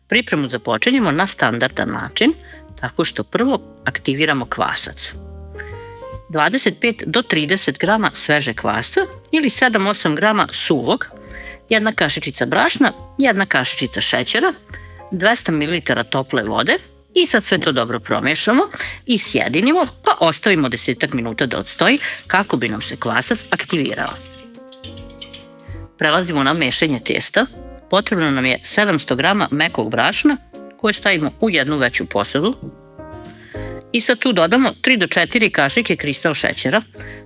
Pripremu započinjemo na standardan način, tako što prvo aktiviramo kvasac. 25 do 30 grama sveže kvasa ili 7-8 grama suvog, 1 kašičica brašna, 1 kašičica šećera, 200 ml tople vode i sad sve to dobro promešamo i sjedinimo pa ostavimo 10 minuta da odstoji kako bi nam se kvasac aktivirao. Prelazimo na mešanje testa. Potrebno nam je 700 grama mekog brašna koje stavimo u jednu veću posadu i sad tu dodamo 3 do 4 kašike kristal šećera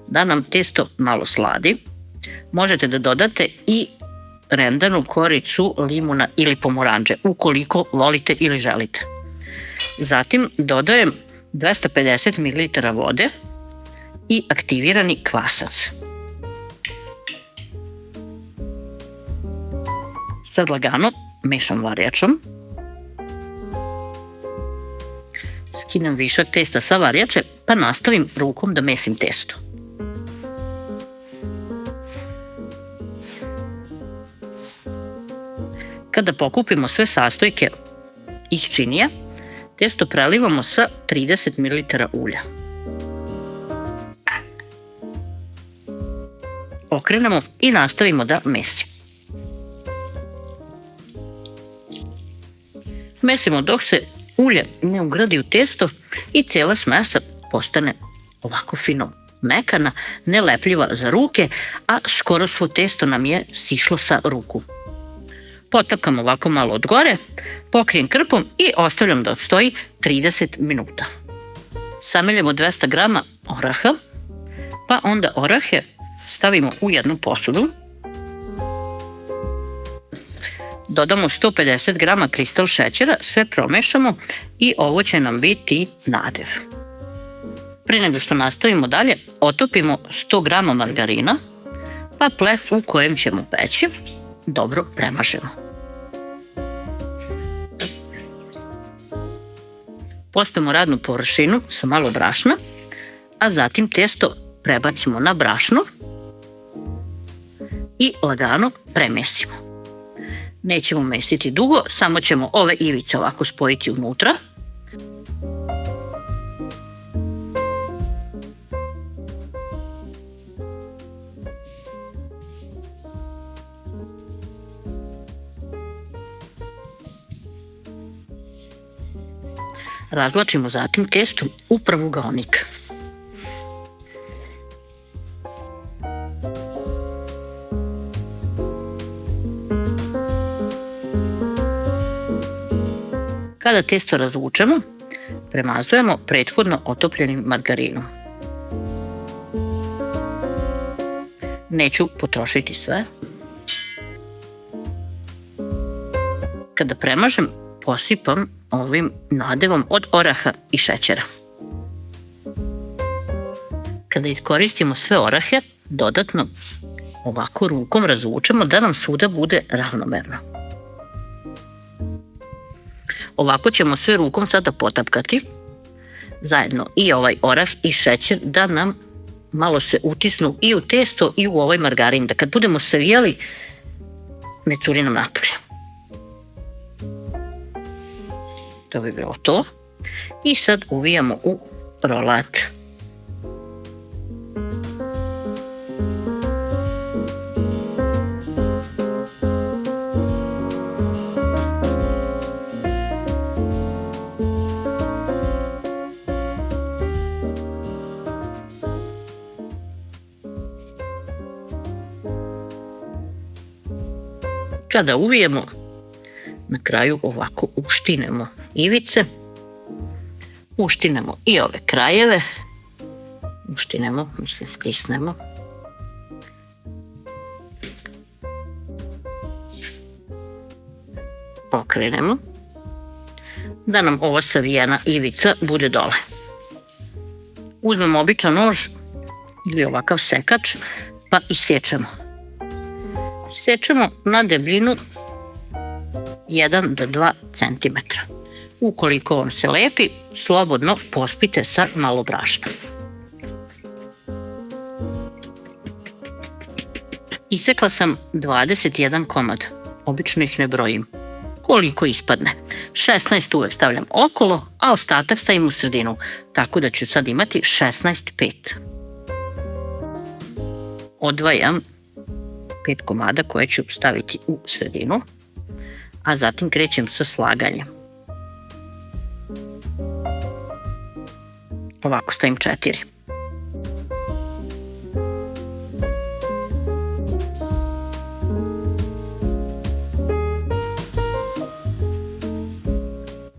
da nam testo malo sladi. Možete da dodate i rendanu koricu limuna ili pomoranđe ukoliko volite ili želite. Zatim dodajem 250 ml vode i aktivirani kvasac. Sad lagano mešam varjačom. Skinem višak testa sa varjače pa nastavim rukom da mesim testo. Kada pokupimo sve sastojke iz činija, testo prelivamo sa 30 ml ulja. Okrenemo i nastavimo da mesimo. Mesimo dok se ulje ne ugradi u testo i cijela smesa postane ovako fino mekana, nelepljiva za ruke, a skoro svo testo nam je sišlo sa ruku. Potapkam ovako malo od gore, pokrijem krpom i ostavljam da odstoji 30 minuta. Sameljemo 200 grama oraha, pa onda orahe stavimo u jednu posudu. Dodamo 150 grama kristal šećera, sve promešamo i ovo će nam biti nadev. Prije nego što nastavimo dalje, otopimo 100 grama margarina, pa plev u kojem ćemo peći dobro premažemo. Pospemo radnu površinu sa malo brašna, a zatim testo prebacimo na brašno i lagano premesimo. Nećemo mesiti dugo, samo ćemo ove ivice ovako spojiti unutra. Razvlačimo zatim testo u pravugaonik. Kada testo razvučemo, premazujemo prethodno otopljenim margarinom. Neću potrošiti sve. Kada premažem, posipam ovim nadevom od oraha i šećera. Kada iskoristimo sve orahe, dodatno ovako rukom razvučemo da nam svuda bude ravnomerno. Ovako ćemo sve rukom sada potapkati zajedno i ovaj orah i šećer da nam malo se utisnu i u testo i u ovaj margarin, da kad budemo savijali ne curi nam napolje. To bi bilo to. I sad uvijamo u rolat. Kada uvijemo, na kraju ovako uštinemo ivice, uštinemo i ove krajeve, stisnemo. Okrenemo, da nam ova savijena ivica bude dole. Uzmemo običan nož ili ovakav sekač pa isječemo. Sečemo na debljinu 1 do 2 cm. Ukoliko vam se lepi, slobodno pospite sa malo brašna. Isekla sam 21 komad, obično ih ne brojim. koliko ispadne. 16 uvek stavljam okolo, a ostatak stavim u sredinu, tako da ću sad imati 16,5. Odvajam 5 komada koje ću staviti u sredinu, a zatim krećem sa slaganjem. Ovako stavim 4.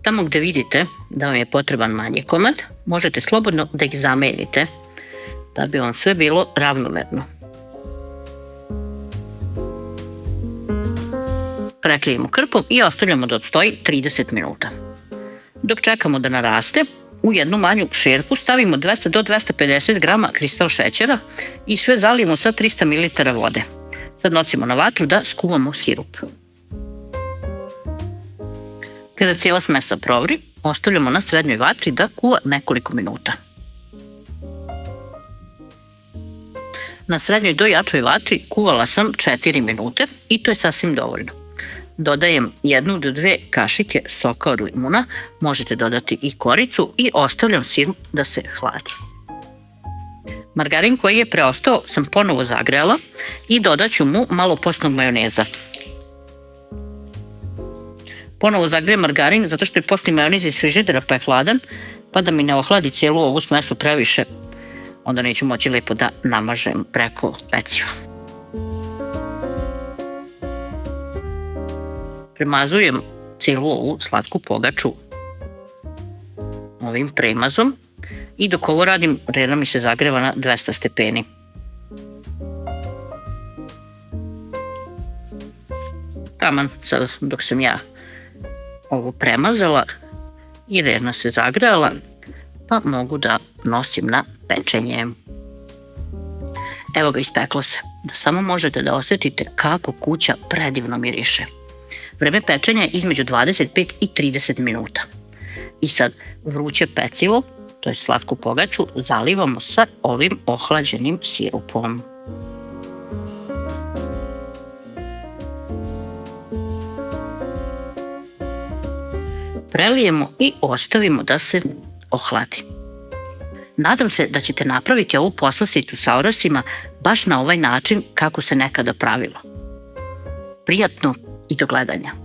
Tamo gde vidite da vam je potreban manji komad, možete slobodno da ih zamenite, da bi vam sve bilo ravnomerno. Prekrijemo krpom i ostavljamo da odstoji 30 minuta. Dok čekamo da naraste, u jednu manju šerpu stavimo 200 do 250 grama kristal šećera i sve zalijemo sa 300 ml vode. Sad nosimo na vatru da skuvamo sirup. Kada cijela smesa provri, ostavljamo na srednjoj vatri da kuva nekoliko minuta. Na srednjoj do jačoj vatri kuvala sam 4 minute i to je sasvim dovoljno. Dodajem 1 do 2 kašike soka od limuna, možete dodati i koricu i ostavljam sirup da se hladi. Margarin koji je preostao sam ponovo zagrela i dodat ću mu malo postnog majoneza. Ponovo zagrejem margarin zato što je postni majonez iz frižidera pa je hladan, pa da mi ne ohladi cijelu ovu smesu previše, onda neću moći lepo da namažem preko peciva. Premazujem cijelu ovu slatku pogaču ovim premazom i dok ovo radim, vrela mi se zagreva na 200 stepeni. Taman sad dok sam ja ovo premazala i vrela se zagrela, pa mogu da nosim na pečenje. Evo ga, ispeklo se. Da samo možete da osjetite kako kuća predivno miriše. Vreme pečenja je između 25 i 30 minuta. I sad vruće pecivo, to je slatku pogaču, zalivamo sa ovim ohlađenim sirupom. Prelijemo i ostavimo da se ohladi. Nadam se da ćete napraviti ovu poslasticu sa orasima baš na ovaj način kako se nekada pravilo. Prijatno i do gledanja.